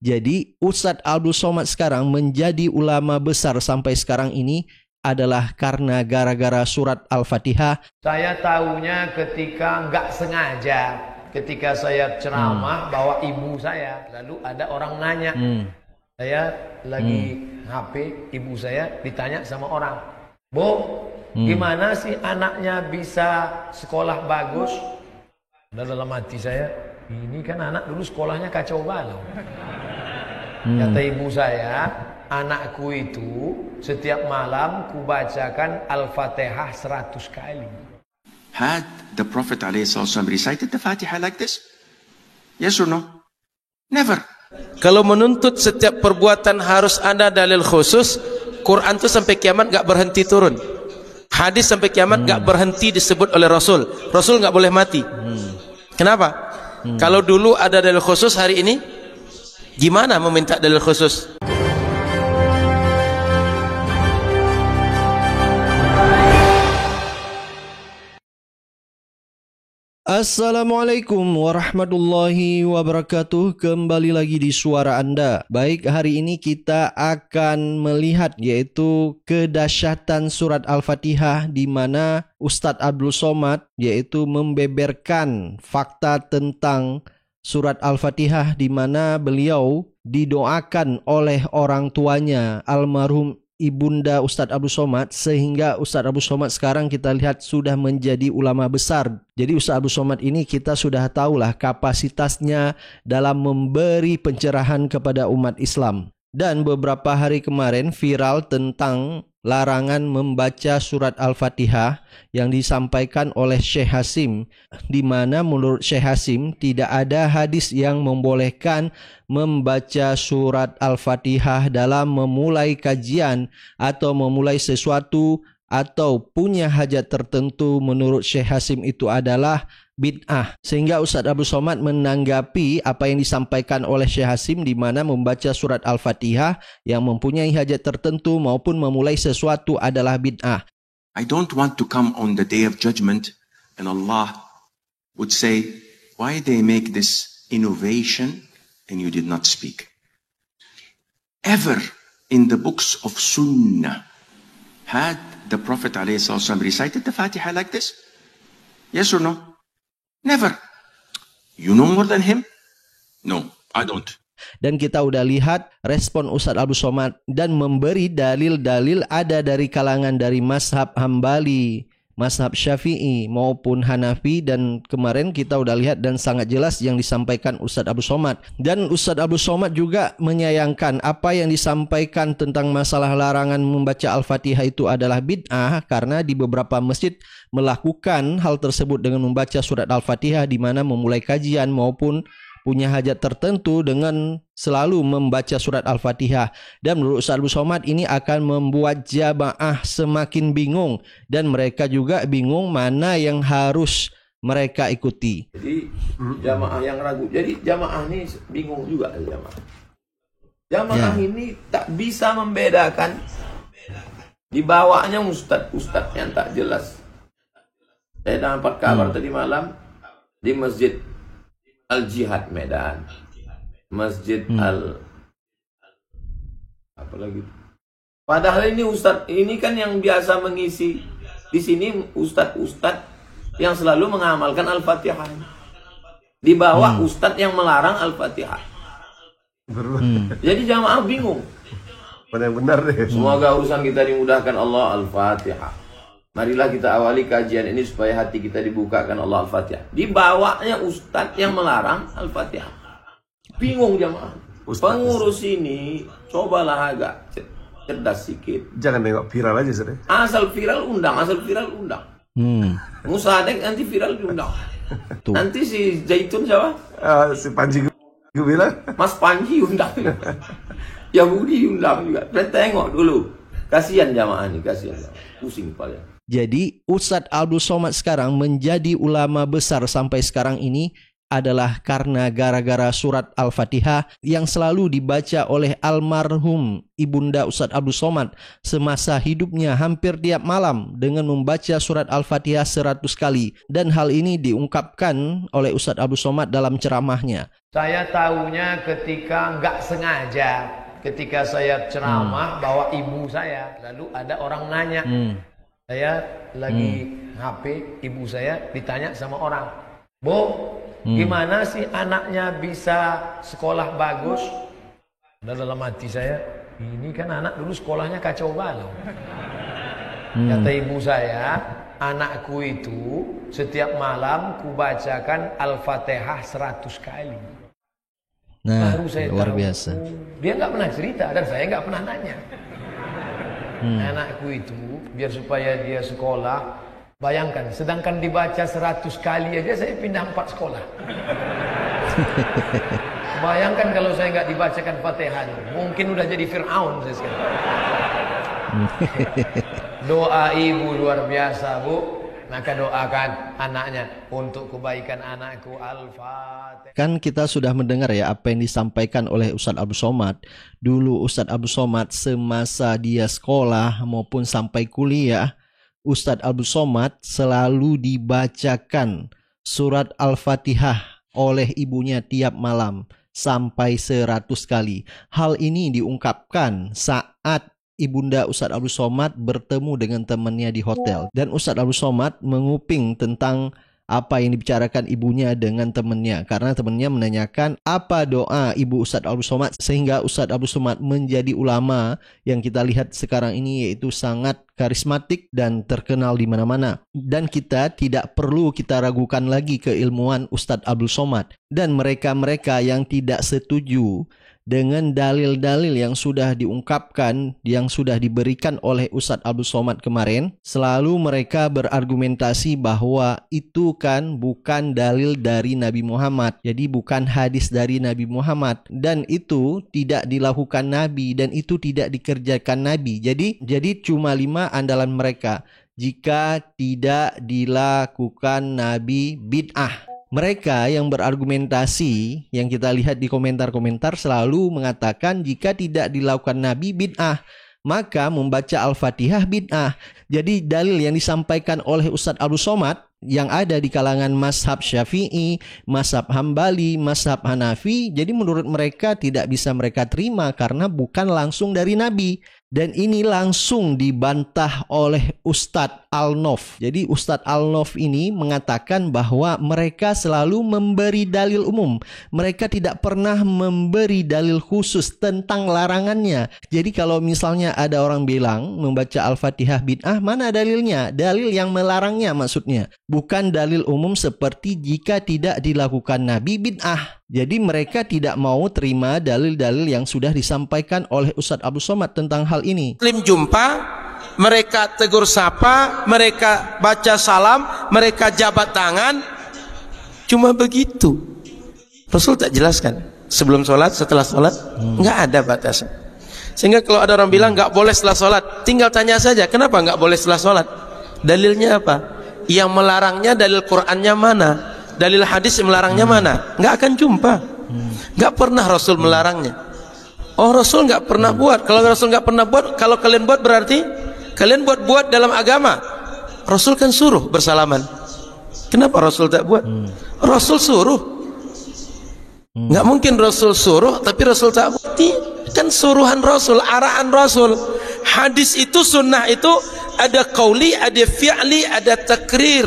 Jadi Ustadz Abdul Somad sekarang menjadi ulama besar sampai sekarang ini adalah karena gara-gara surat Al-Fatihah. Saya tahunya ketika nggak sengaja, ketika saya ceramah bawa ibu saya, lalu ada orang nanya, saya lagi HP, ibu saya ditanya sama orang, "Bu, gimana sih anaknya bisa sekolah bagus?" Dalam hati saya, ini kan anak dulu sekolahnya kacau balau. Kata ibu saya, anakku itu setiap malam kubacakan Al-Fatihah 100 kali. Had the Prophet ﷺ recited the Fatiha like this? Yes or no? Never. Kalau menuntut setiap perbuatan harus ada dalil khusus, Quran itu sampai kiamat gak berhenti turun. Hadis sampai kiamat gak berhenti disebut oleh Rasul. Rasul gak boleh mati. Kenapa? Kalau dulu ada dalil khusus, hari ini gimana meminta dalil khusus? Assalamualaikum warahmatullahi wabarakatuh. Kembali lagi di suara Anda. Baik, hari ini kita akan melihat yaitu kedahsyatan surat Al-Fatihah, di mana Ustadz Abdul Somad yaitu membeberkan fakta tentang surat Al-Fatihah, di mana beliau didoakan oleh orang tuanya almarhum ibunda Ustadz Abdul Somad, sehingga Ustadz Abdul Somad sekarang kita lihat sudah menjadi ulama besar. Jadi Ustadz Abdul Somad ini kita sudah tahulah kapasitasnya dalam memberi pencerahan kepada umat Islam. Dan beberapa hari kemarin viral tentang larangan membaca surat Al-Fatihah yang disampaikan oleh Syekh Hasim, di mana menurut Syekh Hasim tidak ada hadis yang membolehkan membaca surat Al-Fatihah dalam memulai kajian atau memulai sesuatu atau punya hajat tertentu. Menurut Syekh Hasim itu adalah bid'ah. Sehingga Ustadz Abdul Somad menanggapi apa yang disampaikan oleh Syekh Hasim, di mana membaca surat Al-Fatihah yang mempunyai hajat tertentu maupun memulai sesuatu adalah bid'ah. I don't want to come on the day of judgment and Allah would say, why they make this innovation and you did not speak? Ever in the books of Sunnah had the Prophet ﷺ recited the Fatiha like this? Yes or no? Never. You know more than him? No, I don't. Dan kita udah lihat respon Ustadz Abdul Somad dan memberi dalil-dalil ada dari kalangan dari mazhab Hambali, mazhab Syafi'i maupun Hanafi, dan kemarin kita udah lihat dan sangat jelas yang disampaikan Ustadz Abdul Somad. Dan Ustadz Abdul Somad juga menyayangkan apa yang disampaikan tentang masalah larangan membaca Al-Fatihah itu adalah bid'ah, karena di beberapa masjid melakukan hal tersebut dengan membaca surat Al-Fatihah, di mana memulai kajian maupun punya hajat tertentu dengan selalu membaca surat Al-Fatihah. Dan menurut Ustadz Abdul Somad ini akan membuat jamaah semakin bingung, dan mereka juga bingung mana yang harus mereka ikuti. Jadi jamaah yang ragu. Jadi jamaah ini bingung juga. Jamaah ini tak bisa membedakan. Dibawanya ustadz yang tak jelas. Saya dapat kabar tadi malam di Masjid Al-Jihad Medan, Masjid apa lagi? Padahal ini ustadz ini kan yang biasa mengisi di sini, ustadz yang selalu mengamalkan Al-Fatihah. Di bawah ustadz yang melarang Al-Fatihah. Jadi jamaah bingung. Benar-benar deh. Semoga urusan kita dimudahkan Allah. Al-Fatihah. Marilah kita awali kajian ini supaya hati kita dibukakan Allah. Al-Fatihah. Di bawahnya ustadz yang melarang Al-Fatihah. Bingung jamaah. Pengurus ini cobalah agak cerdas sedikit. Jangan nengok viral aja sih. Asal viral undang. Musadek nanti viral diundang. Nanti si Zaitun siapa? Si Panji gue bilang. Mas Panji undang. Yahudi undang juga. Tengok dulu. Kasihan jamaah ini, kasihan. Pusing kepala. Jadi Ustadz Abdul Somad sekarang menjadi ulama besar sampai sekarang ini adalah karena gara-gara surat Al-Fatihah yang selalu dibaca oleh almarhum ibunda Ustadz Abdul Somad semasa hidupnya hampir tiap malam dengan membaca surat Al-Fatihah 100 kali. Dan hal ini diungkapkan oleh Ustadz Abdul Somad dalam ceramahnya. Saya tahunya ketika nggak sengaja, ketika saya ceramah bawa ibu saya, lalu ada orang nanya, saya lagi HP, ibu saya ditanya sama orang, "Bu, gimana sih anaknya bisa sekolah bagus?" Dan dalam hati saya, ini kan anak dulu sekolahnya kacau balau. Kata ibu saya, anakku itu setiap malam kubacakan Al-Fatihah 100 kali. Nah, Baru saya luar tahu, biasa. dia nggak pernah cerita dan saya nggak pernah nanya. Anakku itu biar supaya dia sekolah, bayangkan, sedangkan dibaca 100 kali aja saya pindah 4 sekolah. Bayangkan kalau saya nggak dibacakan Fatihah, mungkin udah jadi Fir'aun saya sekarang. Doa ibu luar biasa, Bu. Maka doakan anaknya untuk kebaikan anakku. Al-Fatihah. Kan kita sudah mendengar ya apa yang disampaikan oleh Ustadz Abdul Somad. Dulu Ustadz Abdul Somad semasa dia sekolah maupun sampai kuliah, Ustadz Abdul Somad selalu dibacakan surat Al-Fatihah oleh ibunya tiap malam sampai 100 kali. Hal ini diungkapkan saat Ibunda Ustadz Abdul Somad bertemu dengan temannya di hotel, dan Ustadz Abdul Somad menguping tentang apa yang dibicarakan ibunya dengan temannya, karena temannya menanyakan apa doa ibu Ustadz Abdul Somad, sehingga Ustadz Abdul Somad menjadi ulama yang kita lihat sekarang ini, yaitu sangat karismatik dan terkenal di mana-mana. Dan kita tidak perlu kita ragukan lagi keilmuan Ustadz Abdul Somad. Dan mereka-mereka yang tidak setuju dengan dalil-dalil yang sudah diungkapkan, yang sudah diberikan oleh Ustadz Abdul Somad kemarin, selalu mereka berargumentasi bahwa itu kan bukan dalil dari Nabi Muhammad, jadi bukan hadis dari Nabi Muhammad, dan itu tidak dilakukan Nabi, dan itu tidak dikerjakan Nabi. Jadi cuma 5 andalan mereka. Jika tidak dilakukan Nabi, bid'ah. Mereka yang berargumentasi, yang kita lihat di komentar-komentar, selalu mengatakan jika tidak dilakukan Nabi, bid'ah. Maka membaca Al-Fatihah bid'ah. Jadi dalil yang disampaikan oleh Ustadz Abdul Somad yang ada di kalangan mazhab Syafi'i, mazhab Hambali, mazhab Hanafi, jadi menurut mereka tidak bisa mereka terima karena bukan langsung dari Nabi. Dan ini langsung dibantah oleh Ustadz Al-Nof. Jadi Ustadz Al-Nof ini mengatakan bahwa mereka selalu memberi dalil umum. Mereka tidak pernah memberi dalil khusus tentang larangannya. Jadi kalau misalnya ada orang bilang membaca Al-Fatihah bid'ah, mana dalilnya? Dalil yang melarangnya maksudnya. Bukan dalil umum seperti jika tidak dilakukan Nabi, bid'ah. Jadi mereka tidak mau terima dalil-dalil yang sudah disampaikan oleh Ustadz Abdul Somad tentang hal ini. Muslim jumpa, mereka tegur sapa, mereka baca salam, mereka jabat tangan, cuma begitu. Rasul tak jelaskan sebelum sholat, setelah sholat, nggak ada batasan. Sehingga kalau ada orang bilang nggak boleh setelah sholat, tinggal tanya saja, kenapa nggak boleh setelah sholat? Dalilnya apa? Yang melarangnya dalil Qur'annya mana? Dalil hadis yang melarangnya mana? Nggak akan jumpa. Nggak pernah Rasul melarangnya. Oh, Rasul nggak pernah buat. Kalau Rasul nggak pernah buat, kalau kalian buat berarti kalian buat dalam agama. Rasul kan suruh bersalaman. Kenapa Rasul tak buat? Rasul suruh. Nggak mungkin Rasul suruh tapi Rasul tak buat. Kan suruhan Rasul, arahan Rasul. Hadis itu, sunnah itu ada qauli, ada fi'li, ada takrir.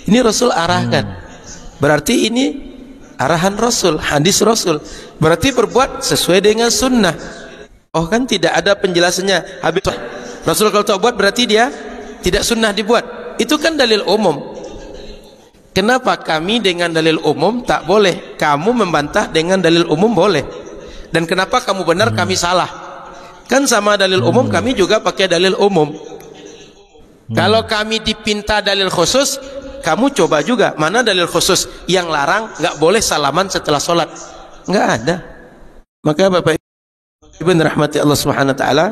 Ini Rasul arahkan. Berarti ini arahan Rasul, hadis Rasul. Berarti berbuat sesuai dengan sunnah. Oh kan tidak ada penjelasannya. Habis Rasul kalau tak buat berarti dia tidak sunnah dibuat. Itu kan dalil umum. Kenapa kami dengan dalil umum tak boleh? Kamu membantah dengan dalil umum boleh. Dan kenapa kamu benar kami salah? Kan sama dalil umum, kami juga pakai dalil umum. Kalau kami dipinta dalil khusus, kamu coba juga mana dalil khusus yang larang nggak boleh salaman setelah sholat. Nggak ada. Maka Bapak Ibu rahmati Allah Subhanahu Wa Taala.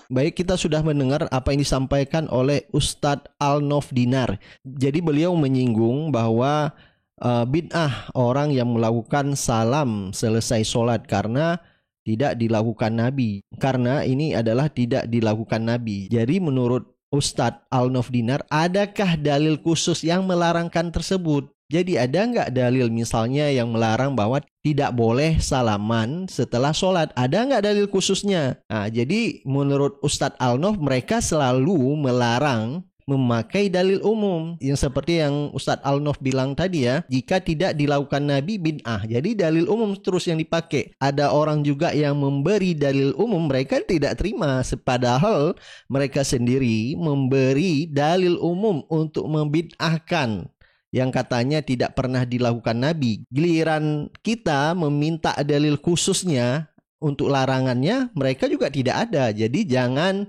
Baik, kita sudah mendengar apa yang disampaikan oleh Ustadz Al-Nof Dinar. Jadi beliau menyinggung bahwa bid'ah orang yang melakukan salam selesai sholat karena tidak dilakukan Nabi. Karena ini adalah tidak dilakukan Nabi. Jadi menurut Ustadz Al-Nof Dinar, adakah dalil khusus yang melarangkan tersebut? Jadi ada nggak dalil misalnya yang melarang bahwa tidak boleh salaman setelah sholat? Ada nggak dalil khususnya? Nah, jadi menurut Ustadz Al-Nof mereka selalu melarang memakai dalil umum yang seperti yang Ustadz Al-Nof bilang tadi ya, jika tidak dilakukan Nabi bid'ah. Jadi dalil umum terus yang dipakai. Ada orang juga yang memberi dalil umum mereka tidak terima, padahal mereka sendiri memberi dalil umum untuk membid'ahkan yang katanya tidak pernah dilakukan Nabi. Giliran kita meminta dalil khususnya untuk larangannya, mereka juga tidak ada. Jadi jangan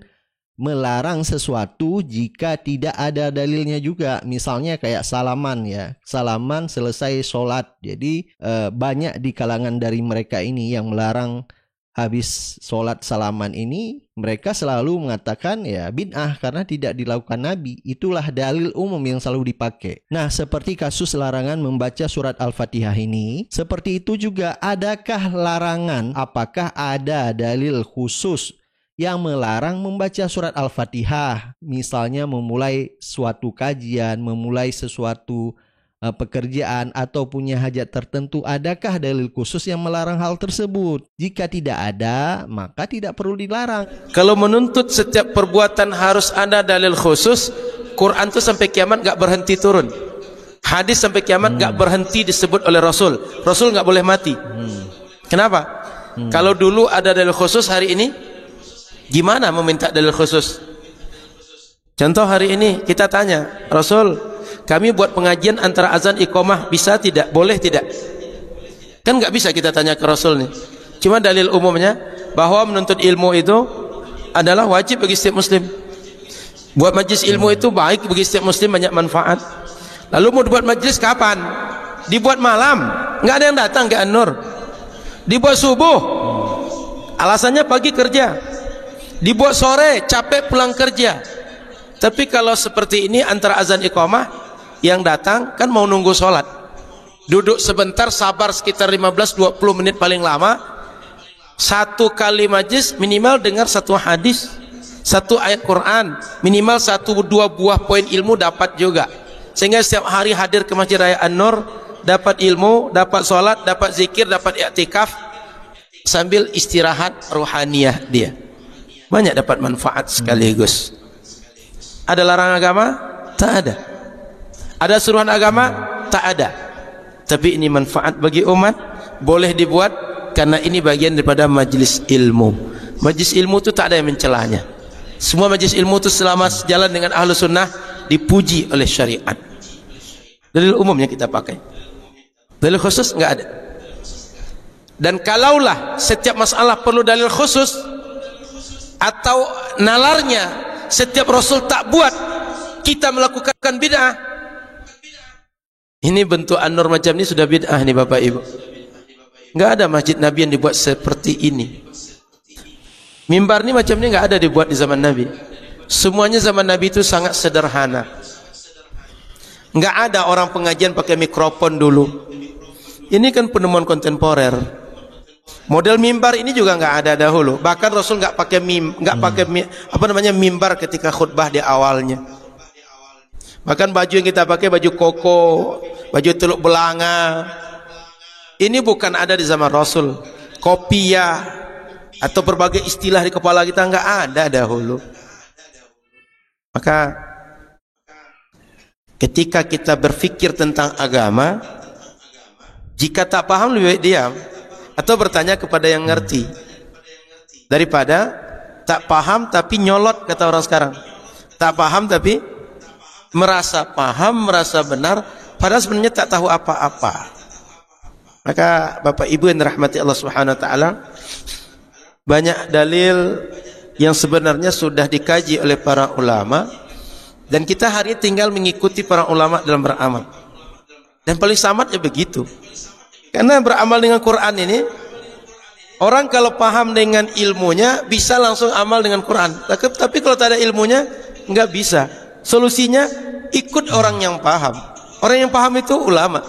melarang sesuatu jika tidak ada dalilnya juga. Misalnya kayak salaman ya, salaman selesai sholat. Jadi banyak di kalangan dari mereka ini yang melarang habis sholat salaman ini. Mereka selalu mengatakan ya bid'ah karena tidak dilakukan Nabi. Itulah dalil umum yang selalu dipakai. Nah, seperti kasus larangan membaca surat Al-Fatihah ini, seperti itu juga, adakah larangan? Apakah ada dalil khusus yang melarang membaca surat Al-Fatihah? Misalnya memulai suatu kajian, memulai sesuatu pekerjaan atau punya hajat tertentu, adakah dalil khusus yang melarang hal tersebut? Jika tidak ada, maka tidak perlu dilarang. Kalau menuntut setiap perbuatan harus ada dalil khusus, Quran itu sampai kiamat gak berhenti turun. Hadis sampai kiamat gak berhenti disebut oleh Rasul. Rasul gak boleh mati. Kenapa? Kalau dulu ada dalil khusus, hari ini gimana meminta dalil khusus? Contoh hari ini kita tanya, Rasul, kami buat pengajian antara azan iqamah bisa tidak? Boleh tidak? Kan nggak bisa kita tanya ke Rasul nih. Cuma dalil umumnya bahwa menuntut ilmu itu adalah wajib bagi setiap muslim. Buat majlis ilmu itu baik bagi setiap muslim, banyak manfaat. Lalu mau dibuat majlis kapan? Dibuat malam, nggak ada yang datang ke An-Nur. Dibuat subuh, alasannya pagi kerja. Dibuat sore, capek pulang kerja. Tapi kalau seperti ini antara azan iqamah, yang datang kan mau nunggu sholat, duduk sebentar, sabar sekitar 15-20 menit paling lama. Satu kali majlis minimal dengar satu hadis, satu ayat Quran, minimal 1-2 buah poin ilmu dapat juga. Sehingga setiap hari hadir ke Masjid Raya An-Nur, dapat ilmu, dapat sholat, dapat zikir, dapat i'tikaf, sambil istirahat ruhaniyah dia. Banyak dapat manfaat sekaligus. Ada larangan agama? Tak ada. Ada suruhan agama? Tak ada. Tapi ini manfaat bagi umat, boleh dibuat karena ini bagian daripada majlis ilmu. Majlis ilmu itu tak ada yang mencelanya. Semua majlis ilmu itu selama sejalan dengan ahlu sunnah dipuji oleh syariat. Dalil umumnya kita pakai. Dalil khusus enggak ada. Dan kalaulah setiap masalah perlu dalil khusus atau nalarnya setiap Rasul tak buat, kita melakukan bid'ah. Ini bentuk An-Nur macam ini sudah bid'ah nih Bapak Ibu. Enggak ada masjid Nabi yang dibuat seperti ini. Mimbar ini macam ini enggak ada dibuat di zaman Nabi. Semuanya zaman Nabi itu sangat sederhana. Enggak ada orang pengajian pakai mikrofon dulu. Ini kan penemuan kontemporer. Model mimbar ini juga enggak ada dahulu. Bahkan Rasul enggak pakai mimbar ketika khutbah di awalnya. Bahkan baju yang kita pakai baju koko, baju teluk belanga. Ini bukan ada di zaman Rasul. Kopiah atau berbagai istilah di kepala kita enggak ada dahulu. Maka ketika kita berfikir tentang agama, jika tak paham lebih baik diam atau bertanya kepada yang ngerti daripada tak paham tapi nyolot, kata orang sekarang. Tak paham tapi merasa paham, merasa benar, padahal sebenarnya tak tahu apa-apa. Maka Bapak Ibu yang dirahmati Allah Subhanahu wa taala, banyak dalil yang sebenarnya sudah dikaji oleh para ulama dan kita hari ini tinggal mengikuti para ulama dalam beramal. Dan paling samatnya begitu. Karena beramal dengan Quran ini, orang kalau paham dengan ilmunya bisa langsung amal dengan Quran. Tapi kalau tak ada ilmunya enggak bisa. Solusinya ikut orang yang paham. Orang yang paham itu ulama.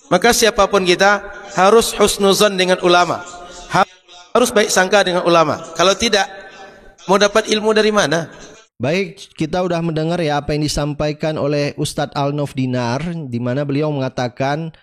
Maka siapapun kita harus husnuzan dengan ulama, harus baik sangka dengan ulama. Kalau tidak, mau dapat ilmu dari mana? Baik, kita udah mendengar ya apa yang disampaikan oleh Ustadz Al-Nof Dinar, di mana beliau mengatakan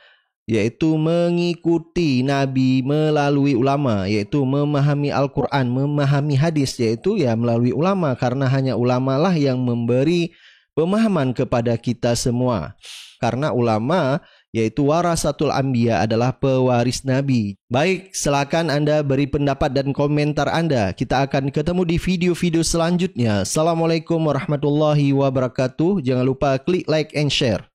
yaitu mengikuti Nabi melalui ulama, yaitu memahami Al-Quran, memahami hadis, yaitu ya melalui ulama, karena hanya ulama lah yang memberi pemahaman kepada kita semua. Karena ulama yaitu warasatul anbiya, adalah pewaris Nabi. Baik, silakan Anda beri pendapat dan komentar Anda. Kita akan ketemu di video-video selanjutnya. Assalamualaikum warahmatullahi wabarakatuh. Jangan lupa klik like and share.